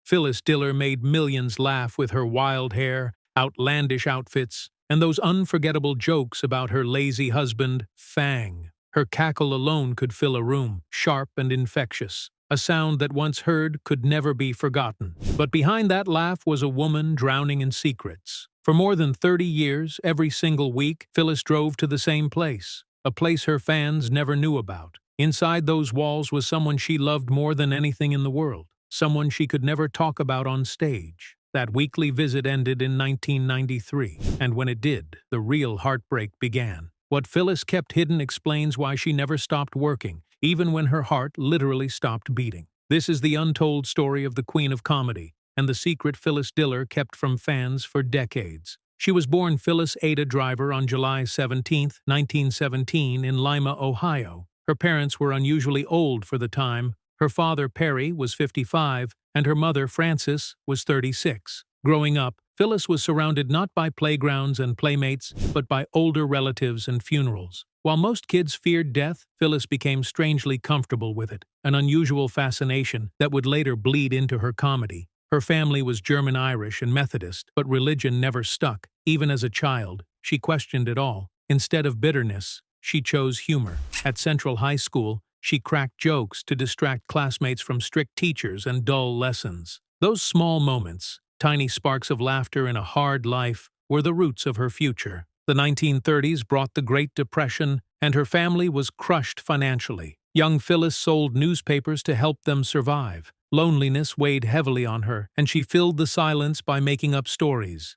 Phyllis Diller made millions laugh with her wild hair, outlandish outfits, and those unforgettable jokes about her lazy husband, Fang. Her cackle alone could fill a room, sharp and infectious. A sound that once heard could never be forgotten. But behind that laugh was a woman drowning in secrets. For more than 30 years, every single week, Phyllis drove to the same place, a place her fans never knew about. Inside those walls was someone she loved more than anything in the world, someone she could never talk about on stage. That weekly visit ended in 1993, and when it did, the real heartbreak began. What Phyllis kept hidden explains why she never stopped working, even when her heart literally stopped beating. This is the untold story of the Queen of Comedy, and the secret Phyllis Diller kept from fans for decades. She was born Phyllis Ada Driver on July 17, 1917, in Lima, Ohio. Her parents were unusually old for the time. Her father, Perry, was 55, and her mother, Frances, was 36. Growing up, Phyllis was surrounded not by playgrounds and playmates, but by older relatives and funerals. While most kids feared death, Phyllis became strangely comfortable with it, an unusual fascination that would later bleed into her comedy. Her family was German-Irish and Methodist, but religion never stuck. Even as a child, she questioned it all. Instead of bitterness, she chose humor. At Central High School, she cracked jokes to distract classmates from strict teachers and dull lessons. Those small moments, tiny sparks of laughter in a hard life, were the roots of her future. The 1930s brought the Great Depression, and her family was crushed financially. Young Phyllis sold newspapers to help them survive. Loneliness weighed heavily on her, and she filled the silence by making up stories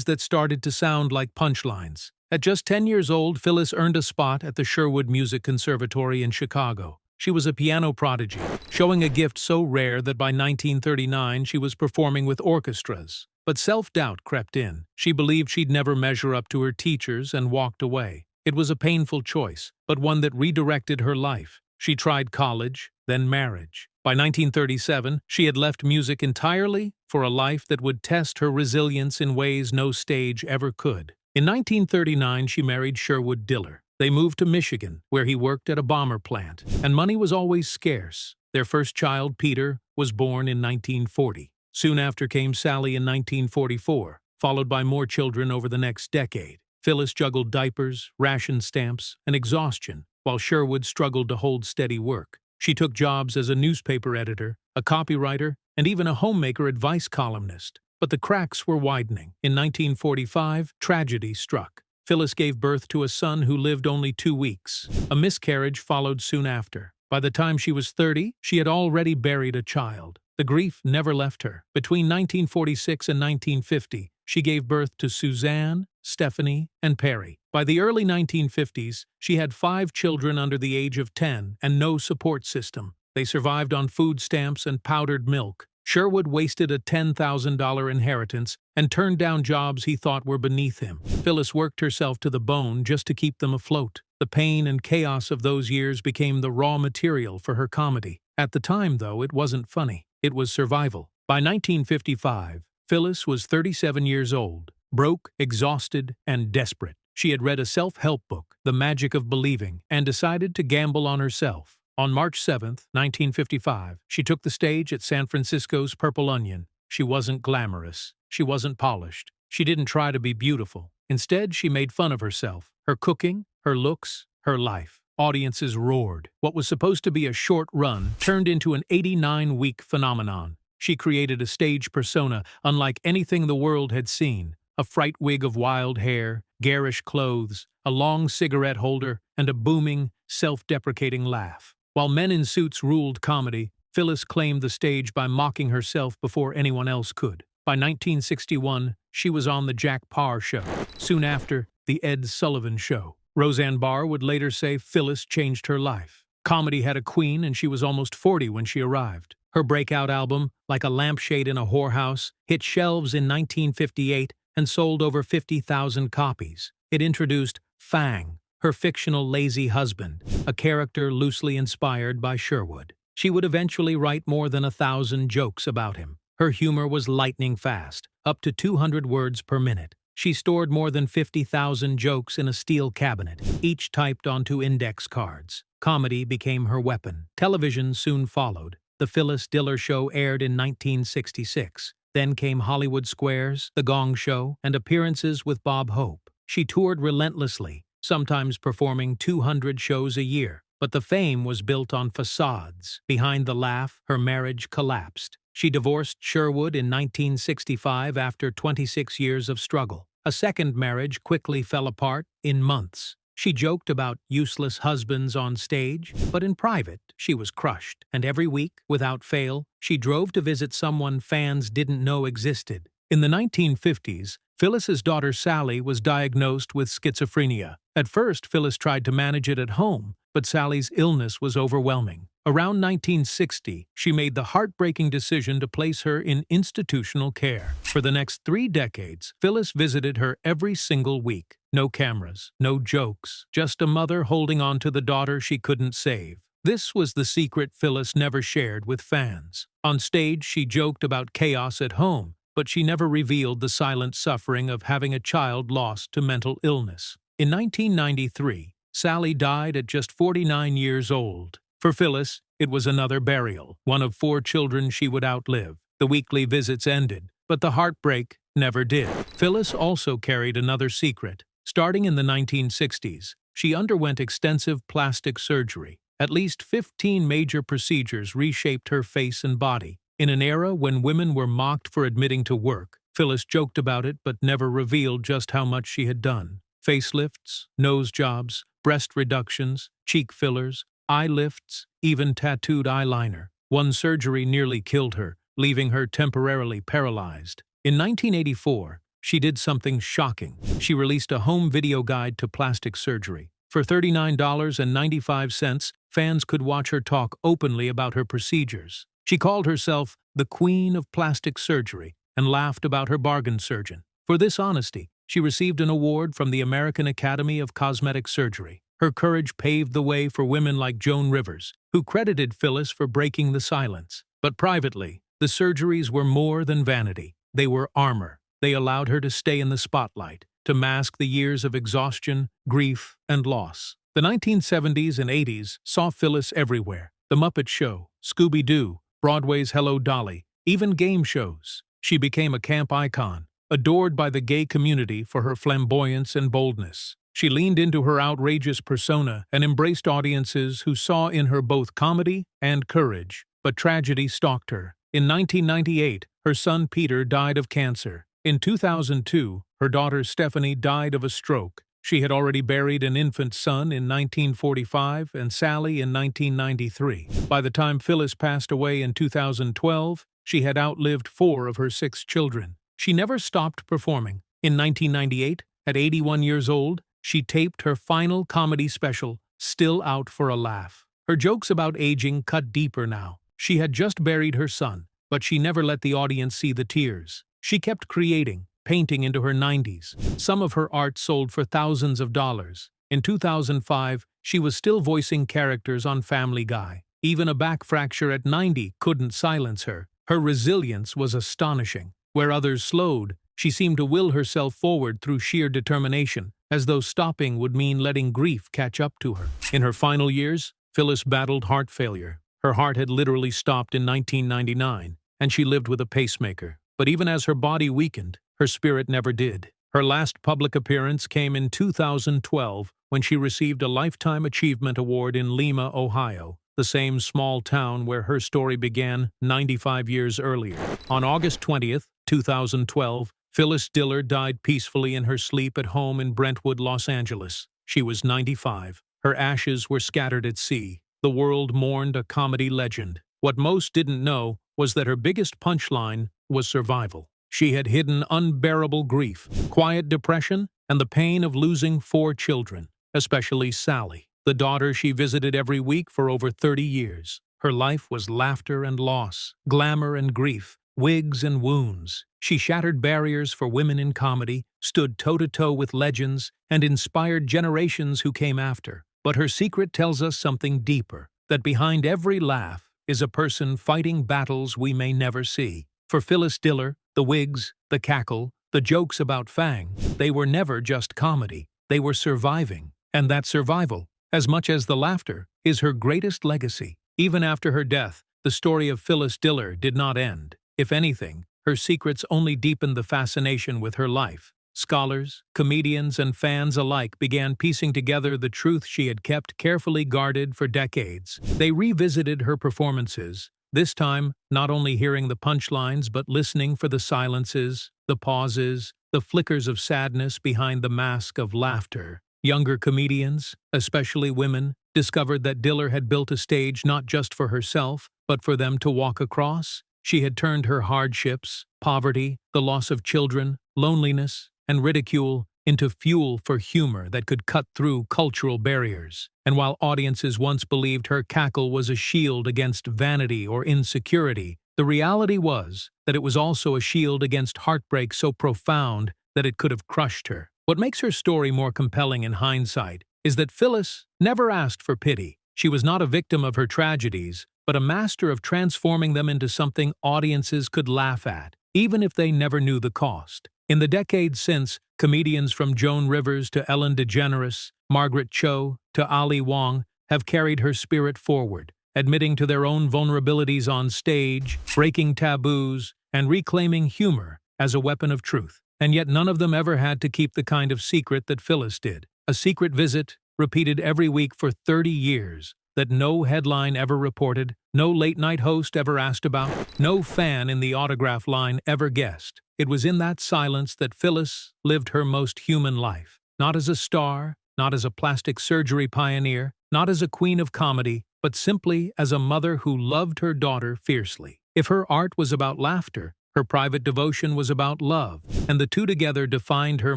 that started to sound like punchlines. At just 10 years old, Phyllis earned a spot at the Sherwood Music Conservatory in Chicago. She was a piano prodigy, showing a gift so rare that by 1939 she was performing with orchestras. But self-doubt crept in. She believed she'd never measure up to her teachers and walked away. It was a painful choice, but one that redirected her life. She tried college, then marriage. By 1937, she had left music entirely for a life that would test her resilience in ways no stage ever could. In 1939, she married Sherwood Diller. They moved to Michigan, where he worked at a bomber plant, and money was always scarce. Their first child, Peter, was born in 1940. Soon after came Sally in 1944, followed by more children over the next decade. Phyllis juggled diapers, ration stamps, and exhaustion, while Sherwood struggled to hold steady work. She took jobs as a newspaper editor, a copywriter, and even a homemaker advice columnist. But the cracks were widening. In 1945, tragedy struck. Phyllis gave birth to a son who lived only 2 weeks. A miscarriage followed soon after. By the time she was 30, she had already buried a child. The grief never left her. Between 1946 and 1950, she gave birth to Suzanne, Stephanie, and Perry. By the early 1950s, she had 5 children under the age of 10 and no support system. They survived on food stamps and powdered milk. Sherwood wasted a $10,000 inheritance and turned down jobs he thought were beneath him. Phyllis worked herself to the bone just to keep them afloat. The pain and chaos of those years became the raw material for her comedy. At the time, though, it wasn't funny. It was survival. By 1955, Phyllis was 37 years old, broke, exhausted, and desperate. She had read a self-help book, The Magic of Believing, and decided to gamble on herself. On March 7, 1955, she took the stage at San Francisco's Purple Onion. She wasn't glamorous. She wasn't polished. She didn't try to be beautiful. Instead, she made fun of herself, her cooking, her looks, her life. Audiences roared. What was supposed to be a short run turned into an 89-week phenomenon. She created a stage persona unlike anything the world had seen. A fright wig of wild hair, garish clothes, a long cigarette holder, and a booming, self-deprecating laugh. While men in suits ruled comedy, Phyllis claimed the stage by mocking herself before anyone else could. By 1961, she was on The Jack Paar Show. Soon after, The Ed Sullivan Show. Roseanne Barr would later say Phyllis changed her life. Comedy had a queen, and she was almost 40 when she arrived. Her breakout album, Like a Lampshade in a Whorehouse, hit shelves in 1958 and sold over 50,000 copies. It introduced Fang, her fictional lazy husband, a character loosely inspired by Sherwood. She would eventually write more than 1,000 jokes about him. Her humor was lightning fast, up to 200 words per minute. She stored more than 50,000 jokes in a steel cabinet, each typed onto index cards. Comedy became her weapon. Television soon followed. The Phyllis Diller Show aired in 1966. Then came Hollywood Squares, The Gong Show, and appearances with Bob Hope. She toured relentlessly, sometimes performing 200 shows a year. But the fame was built on facades. Behind the laugh, her marriage collapsed. She divorced Sherwood in 1965 after 26 years of struggle. A second marriage quickly fell apart in months. She joked about useless husbands on stage, but in private, she was crushed. And every week, without fail, she drove to visit someone fans didn't know existed. In the 1950s, Phyllis's daughter Sally was diagnosed with schizophrenia. At first, Phyllis tried to manage it at home, but Sally's illness was overwhelming. Around 1960, she made the heartbreaking decision to place her in institutional care. For the next 3 decades, Phyllis visited her every single week. No cameras, no jokes, just a mother holding on to the daughter she couldn't save. This was the secret Phyllis never shared with fans. On stage, she joked about chaos at home, but she never revealed the silent suffering of having a child lost to mental illness. In 1993, Sally died at just 49 years old. For Phyllis, it was another burial, one of 4 children she would outlive. The weekly visits ended, but the heartbreak never did. Phyllis also carried another secret. Starting in the 1960s, she underwent extensive plastic surgery. At least 15 major procedures reshaped her face and body. In an era when women were mocked for admitting to work, Phyllis joked about it but never revealed just how much she had done. Facelifts, nose jobs, breast reductions, cheek fillers, eye lifts, even tattooed eyeliner. One surgery nearly killed her, leaving her temporarily paralyzed. In 1984, she did something shocking. She released a home video guide to plastic surgery. For $39.95, fans could watch her talk openly about her procedures. She called herself the Queen of Plastic Surgery and laughed about her bargain surgeon. For this honesty, she received an award from the American Academy of Cosmetic Surgery. Her courage paved the way for women like Joan Rivers, who credited Phyllis for breaking the silence. But privately, the surgeries were more than vanity. They were armor. They allowed her to stay in the spotlight, to mask the years of exhaustion, grief, and loss. The 1970s and 80s saw Phyllis everywhere. The Muppet Show, Scooby-Doo, Broadway's Hello Dolly, even game shows. She became a camp icon, adored by the gay community for her flamboyance and boldness. She leaned into her outrageous persona and embraced audiences who saw in her both comedy and courage. But tragedy stalked her. In 1998, her son Peter died of cancer. In 2002, her daughter Stephanie died of a stroke. She had already buried an infant son in 1945 and Sally in 1993. By the time Phyllis passed away in 2012, she had outlived 4 of her 6 children. She never stopped performing. In 1998, at 81 years old, she taped her final comedy special, Still Out for a Laugh. Her jokes about aging cut deeper now. She had just buried her son, but she never let the audience see the tears. She kept creating, painting into her 90s. Some of her art sold for thousands of dollars. In 2005, she was still voicing characters on Family Guy. Even a back fracture at 90 couldn't silence her. Her resilience was astonishing. Where others slowed, she seemed to will herself forward through sheer determination, as though stopping would mean letting grief catch up to her. In her final years, Phyllis battled heart failure. Her heart had literally stopped in 1999, and she lived with a pacemaker. But even as her body weakened, her spirit never did. Her last public appearance came in 2012 when she received a Lifetime Achievement Award in Lima, Ohio, the same small town where her story began 95 years earlier. On August 20th, 2012, Phyllis Diller died peacefully in her sleep at home in Brentwood, Los Angeles. She was 95. Her ashes were scattered at sea. The world mourned a comedy legend. What most didn't know was that her biggest punchline was survival. She had hidden unbearable grief, quiet depression, and the pain of losing 4 children, especially Sally, the daughter she visited every week for over 30 years. Her life was laughter and loss, glamour and grief, wigs and wounds. She shattered barriers for women in comedy, stood toe-to-toe with legends, and inspired generations who came after. But her secret tells us something deeper, that behind every laugh is a person fighting battles we may never see. For Phyllis Diller, the wigs, the cackle, the jokes about Fang, they were never just comedy. They were surviving. And that survival, as much as the laughter, is her greatest legacy. Even after her death, the story of Phyllis Diller did not end. If anything, her secrets only deepened the fascination with her life. Scholars, comedians, and fans alike began piecing together the truth she had kept carefully guarded for decades. They revisited her performances, this time not only hearing the punchlines but listening for the silences, the pauses, the flickers of sadness behind the mask of laughter. Younger comedians, especially women, discovered that Diller had built a stage not just for herself, but for them to walk across. She had turned her hardships, poverty, the loss of children, loneliness, and ridicule into fuel for humor that could cut through cultural barriers. And while audiences once believed her cackle was a shield against vanity or insecurity, the reality was that it was also a shield against heartbreak so profound that it could have crushed her. What makes her story more compelling in hindsight is that Phyllis never asked for pity. She was not a victim of her tragedies, but a master of transforming them into something audiences could laugh at, even if they never knew the cost. In the decades since, comedians from Joan Rivers to Ellen DeGeneres, Margaret Cho to Ali Wong have carried her spirit forward, admitting to their own vulnerabilities on stage, breaking taboos, and reclaiming humor as a weapon of truth. And yet none of them ever had to keep the kind of secret that Phyllis did. A secret visit, repeated every week for 30 years, that no headline ever reported, no late-night host ever asked about, no fan in the autograph line ever guessed. It was in that silence that Phyllis lived her most human life. Not as a star, not as a plastic surgery pioneer, not as a queen of comedy, but simply as a mother who loved her daughter fiercely. If her art was about laughter, her private devotion was about love, and the two together defined her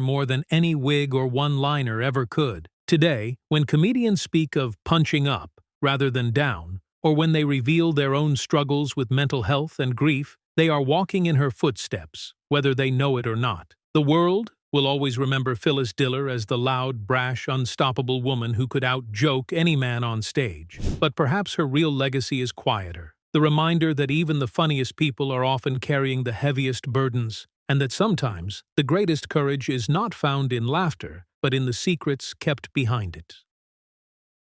more than any wig or one-liner ever could. Today, when comedians speak of punching up rather than down, or when they reveal their own struggles with mental health and grief, they are walking in her footsteps, whether they know it or not. The world will always remember Phyllis Diller as the loud, brash, unstoppable woman who could out-joke any man on stage. But perhaps her real legacy is quieter. The reminder that even the funniest people are often carrying the heaviest burdens, and that sometimes the greatest courage is not found in laughter, but in the secrets kept behind it.